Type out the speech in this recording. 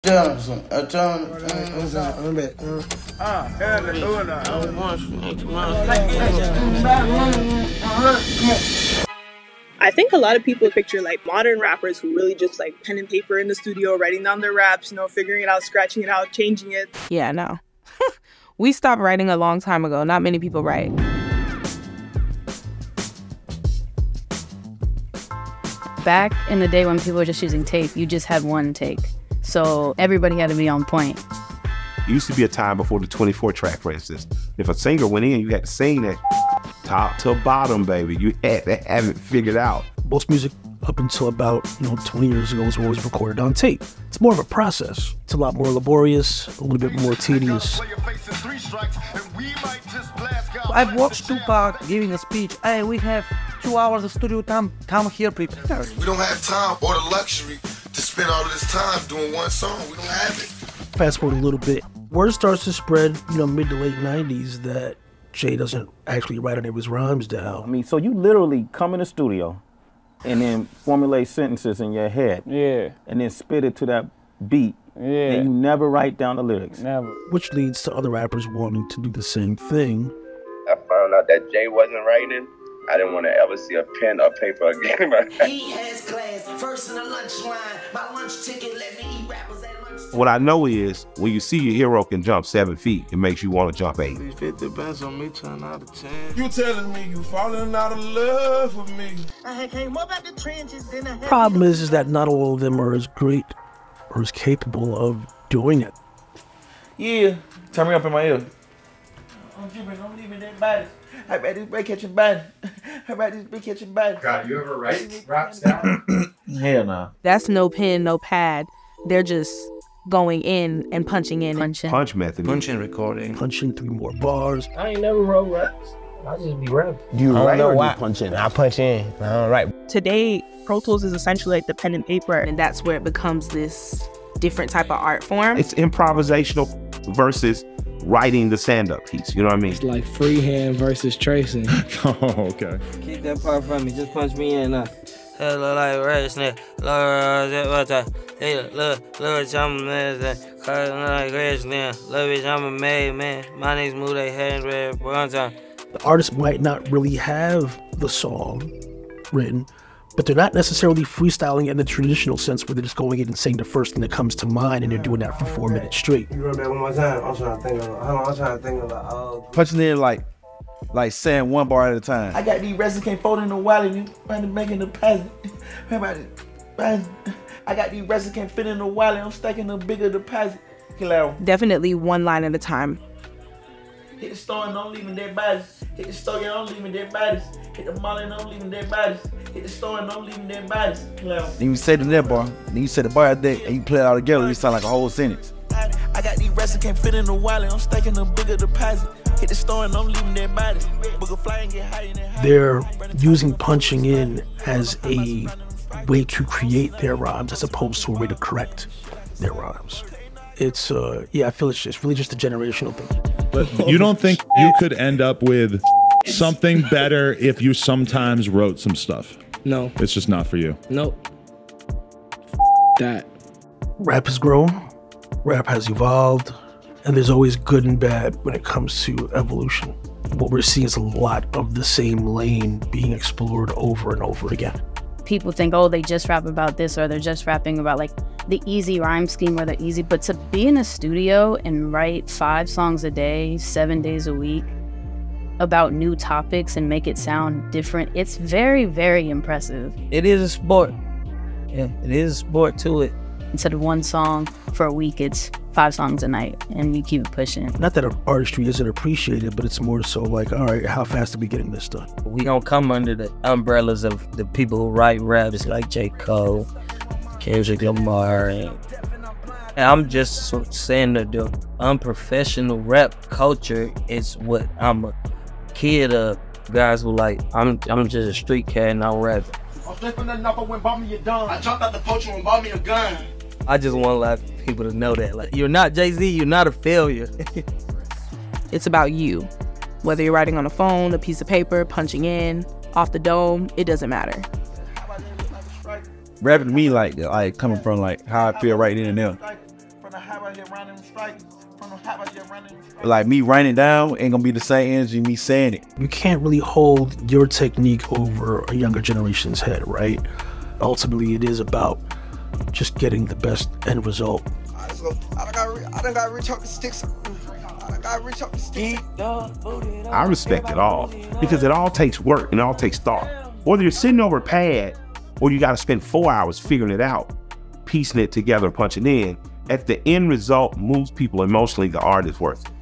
Johnson, I think a lot of people picture like modern rappers who really just like pen and paper in the studio, writing down their raps, figuring it out, scratching it out, changing it. Yeah, no. We stopped writing a long time ago. Not many people write. Back in the day when people were just using tape, you just had one take. So everybody had to be on point. It used to be a time before the 24 track, for instance. If a singer went in, you had to sing that top to bottom, baby. You had to have it figured out. Most music up until about 20 years ago was always recorded on tape. It's more of a process. It's a lot more laborious, a little bit more tedious. I've watched Tupac giving a speech. Hey, we have 2 hours of studio time. Come here, people. We don't have time or the luxury to spend all of this time doing one song. We don't have it. Fast forward a little bit. Word starts to spread, mid to late 90s that Jay doesn't actually write any of his rhymes down. So you literally come in the studio and then formulate sentences in your head. Yeah. And then spit it to that beat. Yeah. And you never write down the lyrics. Never. Which leads to other rappers wanting to do the same thing. I found out that Jay wasn't writing. I didn't want to ever see a pen or paper again. He has class, first in the lunch line. My lunch ticket let me eat rappers at lunch. What I know is when you see your hero can jump 7 feet, it makes you want to jump 8. 50 bands on me, 10 out of 10. You telling me you falling out of love with me? I came up out the trenches, then I had Problem is that not all of them are as great or as capable of doing it. Yeah, turn me up in my ear. I'm leaving that body. How about this break catching body? How about this big catching body? God, you ever write raps down? Hell no. That's no pen, no pad. They're just going in and punching in. Punch method. Punching recording. Punching 3 more bars. I ain't never wrote raps. I just be rapping. Do you write or do you punch in? I punch in. I don't write. Today, Pro Tools is essentially like the pen and paper. And that's where it becomes this different type of art form. It's improvisational versus writing the stand-up piece, you know what I mean? It's like freehand versus tracing. Oh, okay. Keep that part from me. Just punch me in now. Hello, like right snake. Love it, I'm a made man. My name's Moody, they had red one time. The artist might not really have the song written, but they're not necessarily freestyling in the traditional sense where they're just going in and saying the first thing that comes to mind and they're doing that for 4 minutes straight. You run that one more time? I'm trying to think of the Punching in like saying one bar at a time. I got these resin can't fold in the wallet and you making the peasant. How about it? I got these resin can't fit in the wallet. I'm stacking a bigger deposit. Definitely one line at a time. Hit the store and don't leave dead bodies. Hit the store and don't leave dead bodies. Hit the mall and don't leave dead bodies. Hit the store and don't leave dead bodies. Then you say the net bar, then you say the bar there, and you play it all together, it sound like a whole sentence. I got these resin can't fit in the wallet. I'm stacking a bigger deposit. Hit the store and don't leave dead bodies. Book a fly and get high and high. They're using punching in as a way to create their rhymes as opposed to a way to correct their rhymes. It's I feel it's really just a generational thing. But you don't think you could end up with something better if you sometimes wrote some stuff? No. It's just not for you? Nope. That. Rap has grown, rap has evolved, and there's always good and bad when it comes to evolution. What we're seeing is a lot of the same lane being explored over and over again. People think, oh, they just rap about this, or they're just rapping about like the easy rhyme scheme or the easy, but to be in a studio and write 5 songs a day, 7 days a week about new topics and make it sound different, it's very, very impressive. It is a sport. Yeah, it is a sport to it. Instead of 1 song for a week, it's 5 songs a night, and you keep it pushing. Not that artistry isn't appreciated, but it's more so like, all right, how fast are we getting this done? We don't come under the umbrellas of the people who write raps like J. Cole, Kendrick Lamar, and I'm just saying that the unprofessional rap culture is what I'm a kid of. Guys who like, I'm just a street cat and I'm rapping. I'm flipping another when bought me a gun. I jumped out the poacher and bought me a gun. I just want a lot of people to know that, like, you're not Jay-Z, you're not a failure. It's about you. Whether you're writing on a phone, a piece of paper, punching in, off the dome, it doesn't matter. Rapping to me like coming from like how I feel right then and there. the hop out here running strikes. From the hop out here running strikes. Like me writing down ain't gonna be the same energy me saying it. You can't really hold your technique over a younger generation's head, right? Ultimately, it is about just getting the best end result. I done got to reach up the sticks. I respect it all because it all takes work and it all takes thought. Whether you're sitting over a pad or you got to spend 4 hours figuring it out, piecing it together, punching in, at the end result moves people emotionally, the art is worth it.